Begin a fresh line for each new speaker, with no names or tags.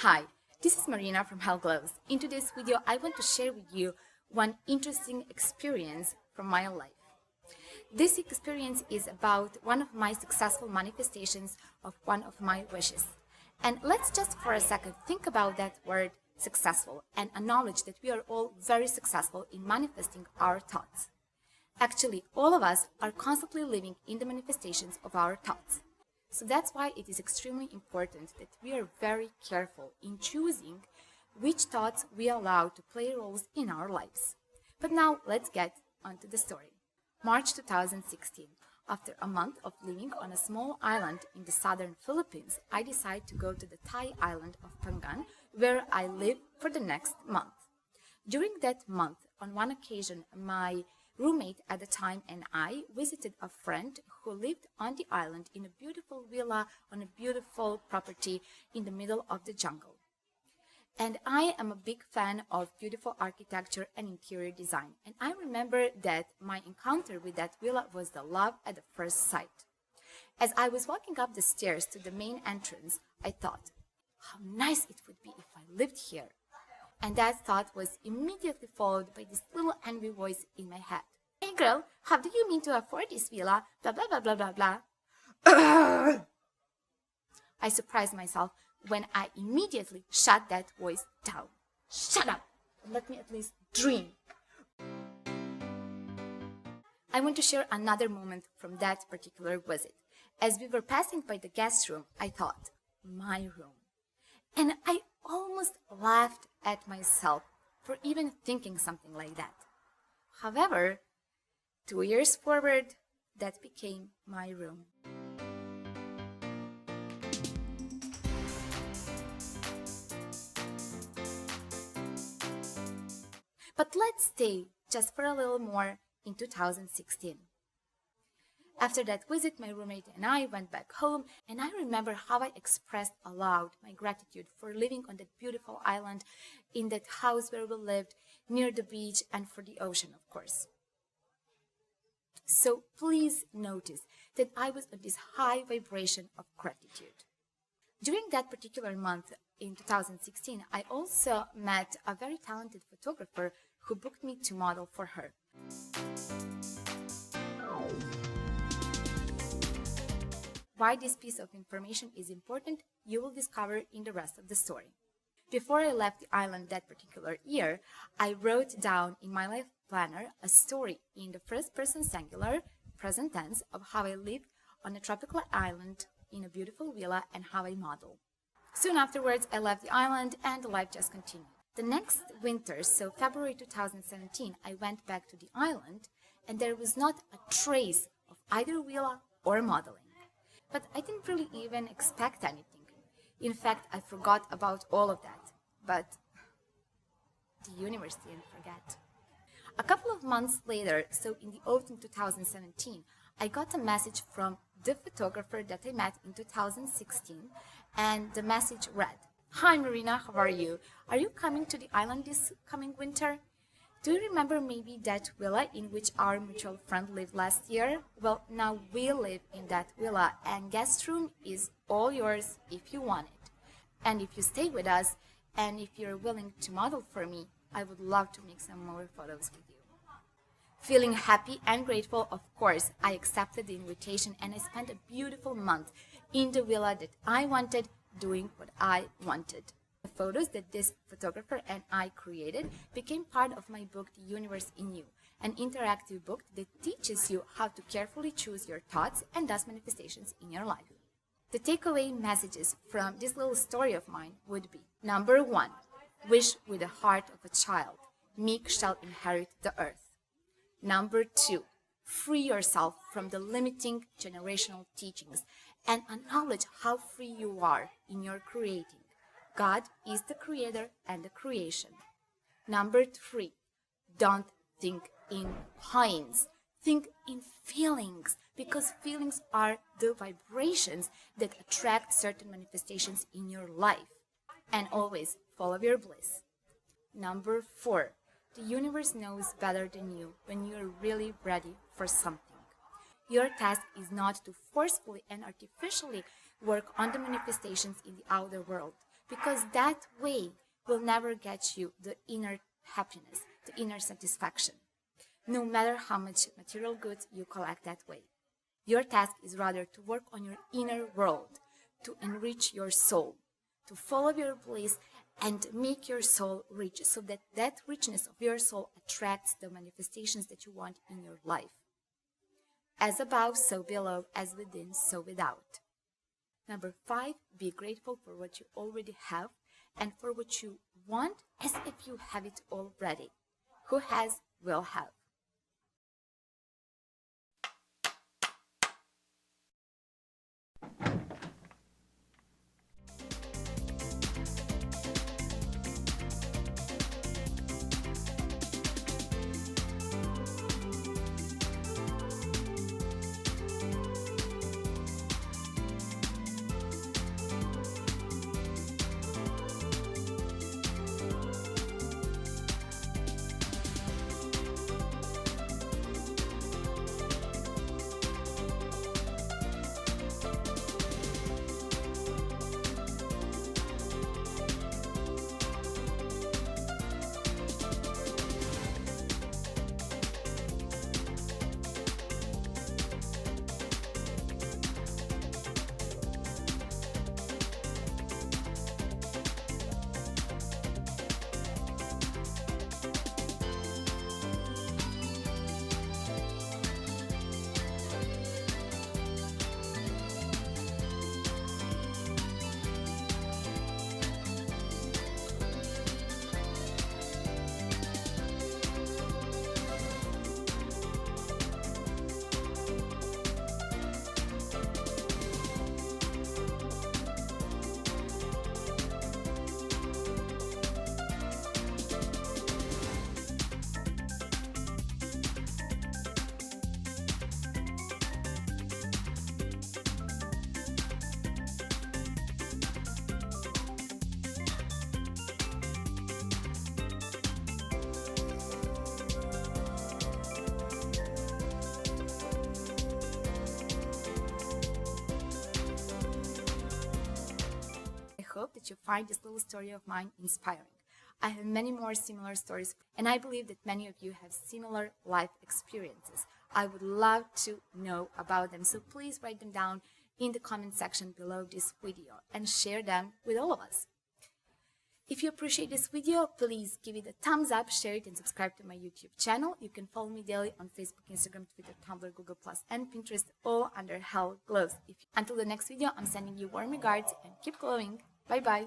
Hi, this is Marina from Hell Glows. In today's video, I want to share with you one interesting experience from my life. This experience is about one of my successful manifestations of one of my wishes. And let's just for a second think about that word successful and acknowledge that we are all very successful in manifesting our thoughts. Actually, all of us are constantly living in the manifestations of our thoughts. So that's why it is extremely important that we are very careful in choosing which thoughts we allow to play roles in our lives. But now let's get onto the story. March 2016. After a month of living on a small island in the southern Philippines, I decided to go to the Thai island of Pangan, where I live for the next month. During that month, on one occasion, my roommate at the time and I visited a friend who lived on the island in a beautiful villa on a beautiful property in the middle of the jungle. And I am a big fan of beautiful architecture and interior design. And I remember that my encounter with that villa was the love at the first sight. As I was walking up the stairs to the main entrance, I thought, how nice it would be if I lived here. And that thought was immediately followed by this little angry voice in my head. Hey girl, how do you mean to afford this villa? Blah blah blah blah blah blah. I surprised myself when I immediately shut that voice down. Shut up and let me at least dream. I want to share another moment from that particular visit. As we were passing by the guest room, I thought, my room. And I almost laughed at myself for even thinking something like that. However, 2 years forward, that became my room. But let's stay just for a little more in 2016. After that visit, my roommate and I went back home, and I remember how I expressed aloud my gratitude for living on that beautiful island, in that house where we lived, near the beach, and for the ocean, of course. So please notice that I was on this high vibration of gratitude. During that particular month in 2016, I also met a very talented photographer who booked me to model for her. Why this piece of information is important, you will discover in the rest of the story. Before I left the island that particular year, I wrote down in my life planner a story in the first-person singular, present tense, of how I lived on a tropical island in a beautiful villa and how I model. Soon afterwards, I left the island and life just continued. The next winter, so February 2017, I went back to the island and there was not a trace of either villa or modeling. But I didn't really even expect anything. In fact, I forgot about all of that. But the universe didn't forget. A couple of months later, so in the autumn 2017, I got a message from the photographer that I met in 2016, and the message read, "Hi Marina, how are you? Are you coming to the island this coming winter? Do you remember maybe that villa in which our mutual friend lived last year? Well, now we live in that villa and guest room is all yours if you want it. And if you stay with us and if you're willing to model for me, I would love to make some more photos with you." Feeling happy and grateful, of course, I accepted the invitation and I spent a beautiful month in the villa that I wanted, doing what I wanted. The photos that this photographer and I created became part of my book, The Universe in You, an interactive book that teaches you how to carefully choose your thoughts and thus manifestations in your life. The takeaway messages from this little story of mine would be: number 1, wish with the heart of a child. Meek shall inherit the earth. Number 2, free yourself from the limiting generational teachings and acknowledge how free you are in your creating. God is the creator and the creation. Number 3, don't think in points. Think in feelings, because feelings are the vibrations that attract certain manifestations in your life. And always follow your bliss. Number 4, the universe knows better than you when you're really ready for something. Your task is not to forcefully and artificially work on the manifestations in the outer world. because that way will never get you the inner happiness, the inner satisfaction, no matter how much material goods you collect that way. Your task is rather to work on your inner world, to enrich your soul, to follow your bliss and make your soul rich, so that that richness of your soul attracts the manifestations that you want in your life. As above, so below, as within, so without. Number 5, be grateful for what you already have and for what you want as if you have it already. Who has, will have. Hope that you find this little story of mine inspiring. I have many more similar stories, and I believe that many of you have similar life experiences. I would love to know about them, so please write them down in the comment section below this video and share them with all of us. If you appreciate this video, please give it a thumbs up, share it, and subscribe to my YouTube channel. You can follow me daily on Facebook, Instagram, Twitter, Tumblr, Google+, and Pinterest, all under Hell Glows. Until the next video, I'm sending you warm regards and keep glowing. Bye-bye.